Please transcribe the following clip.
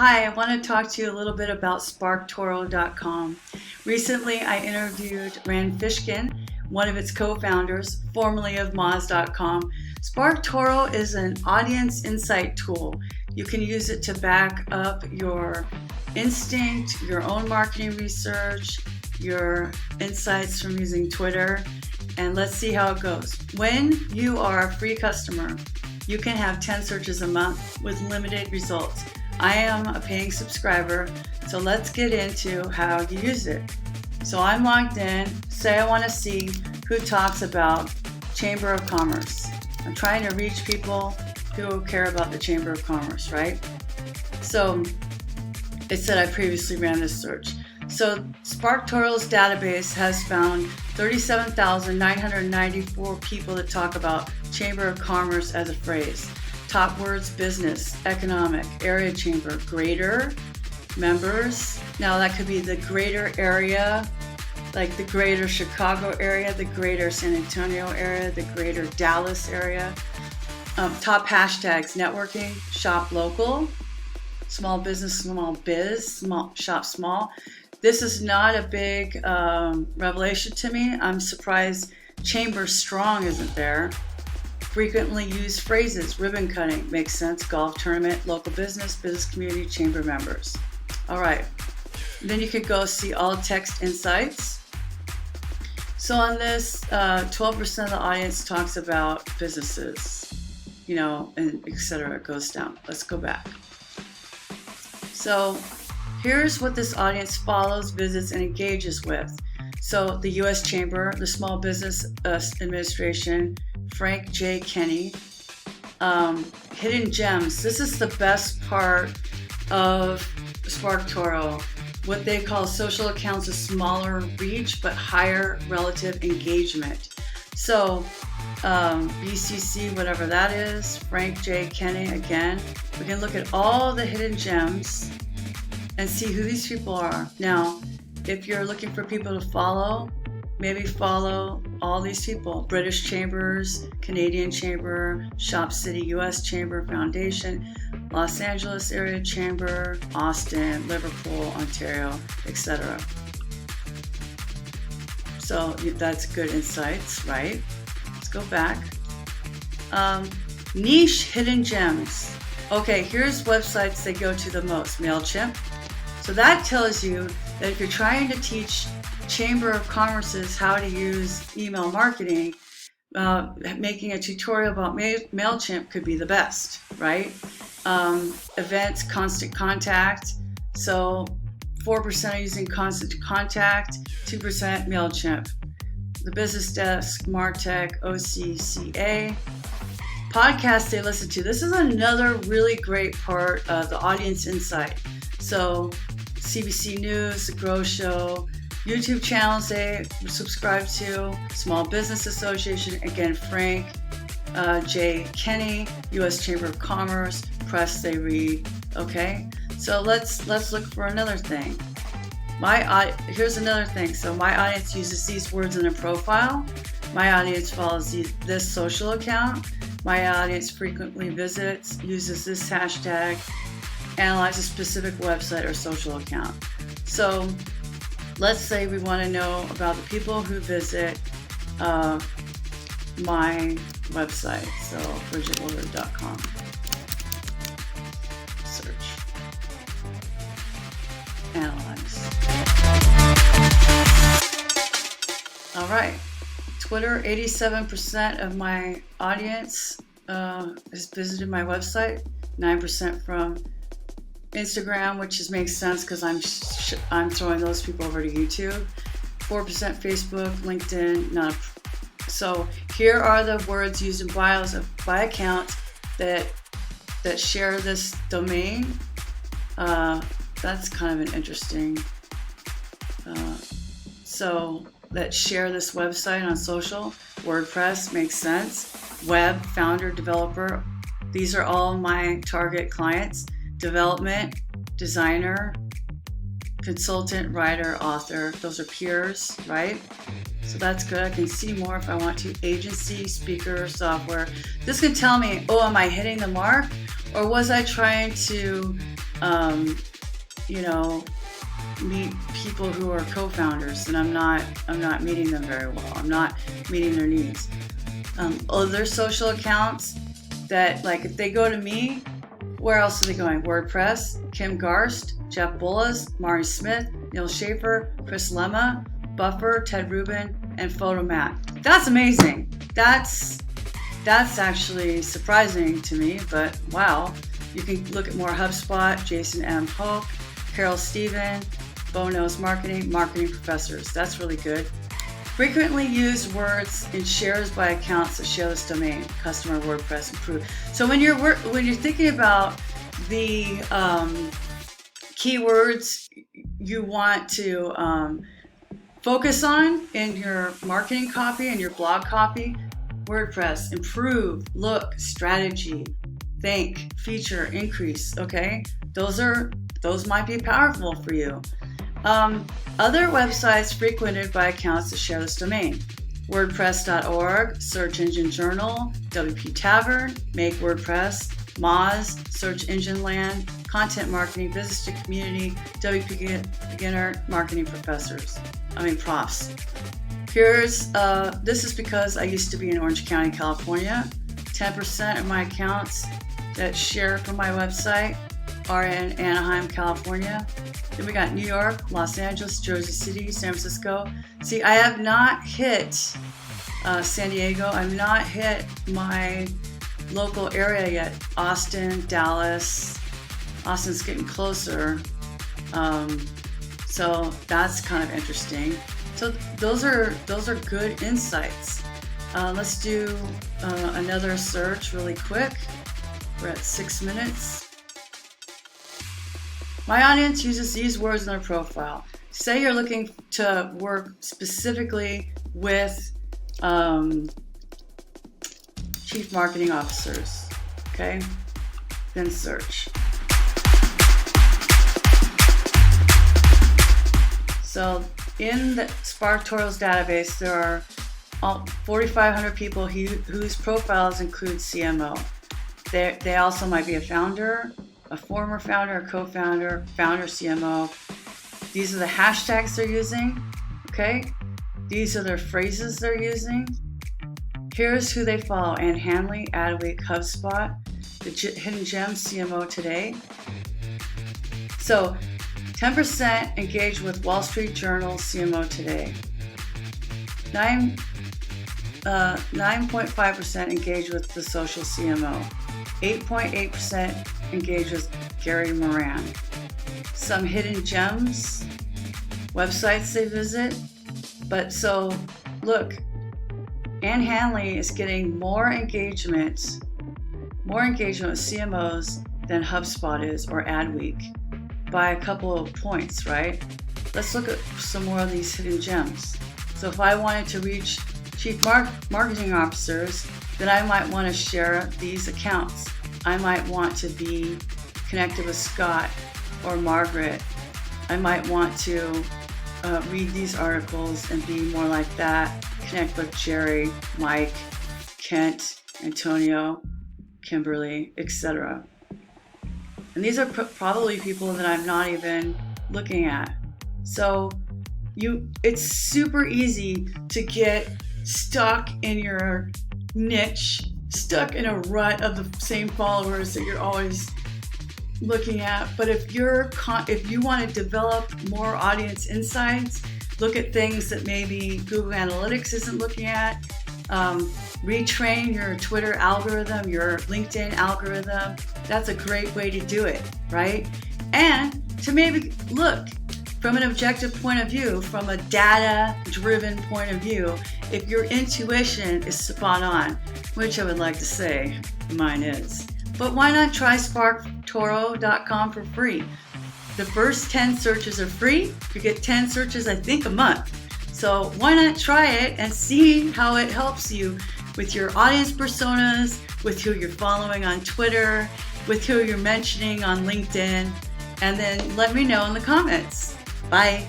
Hi, I want to talk to you a little bit about SparkToro.com. Recently, I interviewed Rand Fishkin, one of its co-founders, formerly of Moz.com. SparkToro is an audience insight tool. You can use it to back up your instinct, your own marketing research, your insights from using Twitter, and let's see how it goes. When you are a free customer, you can have 10 searches a month with limited results. I am a paying subscriber, so let's get into how you use it. So I'm logged in. Say I want to see who talks about Chamber of Commerce. I'm trying to reach people who care about the Chamber of Commerce, right? So it said I previously ran this search. So SparkToro's database has found 37,994 people that talk about Chamber of Commerce as a phrase. Top words: business, economic, area chamber, greater, members. Now that could be the greater area, like the greater Chicago area, the greater San Antonio area, the greater Dallas area. Top hashtags: networking, shop local, small business, small biz, small shop small. This is not a big revelation to me. I'm surprised Chamber Strong isn't there. Frequently used phrases: ribbon cutting, makes sense, golf tournament, local business, business community, chamber members. All right. Then you could go see all text insights. So on this, 12% of the audience talks about businesses, and etc. It goes down. Let's go back. So here's what this audience follows, visits, and engages with. So the U.S. Chamber, the Small Business Administration, Frank J. Kenny, hidden gems. This is the best part of SparkToro. What they call social accounts with smaller reach but higher relative engagement. So BCC, whatever that is, Frank J. Kenny, again, we can look at all the hidden gems and see who these people are. Now, if you're looking for people to follow, maybe follow all these people: British Chambers, Canadian Chamber, Shop City US Chamber Foundation, Los Angeles Area Chamber, Austin, Liverpool, Ontario, etc. So that's good insights, right? Let's go back. Niche hidden gems. Okay, here's websites they go to the most. MailChimp. So that tells you that if you're trying to teach Chamber of Commerce's how to use email marketing, making a tutorial about MailChimp could be the best, right? Events, Constant Contact. So 4% are using Constant Contact, 2% MailChimp. The Business Desk, MarTech, OCCA. Podcasts they listen to. This is another really great part of the audience insight. So CBC News, The Grow Show, YouTube channels they subscribe to, Small Business Association, again, Frank J. Kenny, U.S. Chamber of Commerce, press they read. Okay, so let's look for another thing. Here's another thing. So my audience uses these words in their profile. My audience follows this social account. My audience frequently visits, uses this hashtag, analyze a specific website or social account. So let's say we want to know about the people who visit my website. So BridgetWillard.com. Search. Analyze. All right. Twitter, 87% of my audience has visited my website. 9% from Instagram, which makes sense because I'm throwing those people over to YouTube. 4% Facebook, LinkedIn. So here are the words used in bios by account that share this domain. That's kind of an interesting. So that share this website on social. WordPress makes sense. Web, founder, developer. These are all my target clients. Development, designer, consultant, writer, author. Those are peers, right? So that's good. I can see more if I want to. Agency, speaker, software. This can tell me, am I hitting the mark? Or was I trying to you know, meet people who are co-founders, and I'm not meeting them very well. I'm not meeting their needs. Other social accounts that, like, if they go to me, where else are they going? WordPress, Kim Garst, Jeff Bullas, Mari Smith, Neil Schaefer, Chris Lemma, Buffer, Ted Rubin, and Photomat. That's amazing. That's actually surprising to me, but wow. You can look at more HubSpot, Jason M. Hoke, Carol Steven, Bo Knows Marketing, Marketing Professors. That's really good. Frequently used words in shares by accounts that share this domain, customer, WordPress, improve. So when you're thinking about the keywords you want to focus on in your marketing copy and your blog copy, WordPress, improve, look, strategy, think, feature, increase. Okay, those might be powerful for you. Other websites frequented by accounts that share this domain: WordPress.org, Search Engine Journal, WP Tavern, Make WordPress, Moz, Search Engine Land, Content Marketing, Business to Community, WP Beginner, Marketing Professors. Profs. Here's, this is because I used to be in Orange County, California. 10% of my accounts that share from my website are in Anaheim, California. Then we got New York, Los Angeles, Jersey City, San Francisco. See, I have not hit San Diego. I've not hit my local area yet. Austin, Dallas. Austin's getting closer. So that's kind of interesting. So those are good insights. Let's do another search really quick. We're at 6 minutes. My audience uses these words in their profile. Say you're looking to work specifically with chief marketing officers. Okay, then search. So in the SparkToro's database, there are 4,500 people whose profiles include CMO. They also might be a founder, a former founder, a co-founder, founder, CMO. These are the hashtags they're using, okay? These are their phrases they're using. Here's who they follow: Ann Hanley, Adweek, HubSpot, the Hidden Gems CMO Today. So 10% engaged with Wall Street Journal CMO Today. 9.5% engaged with The Social CMO. 8.8% engaged with Gary Moran. Some hidden gems, websites they visit. But so, look, Ann Hanley is getting more engagement with CMOs than HubSpot is, or Adweek, by a couple of points, right? Let's look at some more of these hidden gems. So if I wanted to reach chief marketing officers, then I might want to share these accounts. I might want to be connected with Scott or Margaret. I might want to read these articles and be more like that. Connect with Jerry, Mike, Kent, Antonio, Kimberly, etc. And these are probably people that I'm not even looking at. So it's super easy to get stuck in your niche, stuck in a rut of the same followers that you're always looking at. But if you want to develop more audience insights, look at things that maybe Google Analytics isn't looking at. Retrain your Twitter algorithm, your LinkedIn algorithm. That's a great way to do it, right? And to maybe look from an objective point of view, from a data-driven point of view, if your intuition is spot on, which I would like to say mine is. But why not try SparkToro.com for free? The first 10 searches are free. You get 10 searches, I think, a month. So why not try it and see how it helps you with your audience personas, with who you're following on Twitter, with who you're mentioning on LinkedIn, and then let me know in the comments. Bye.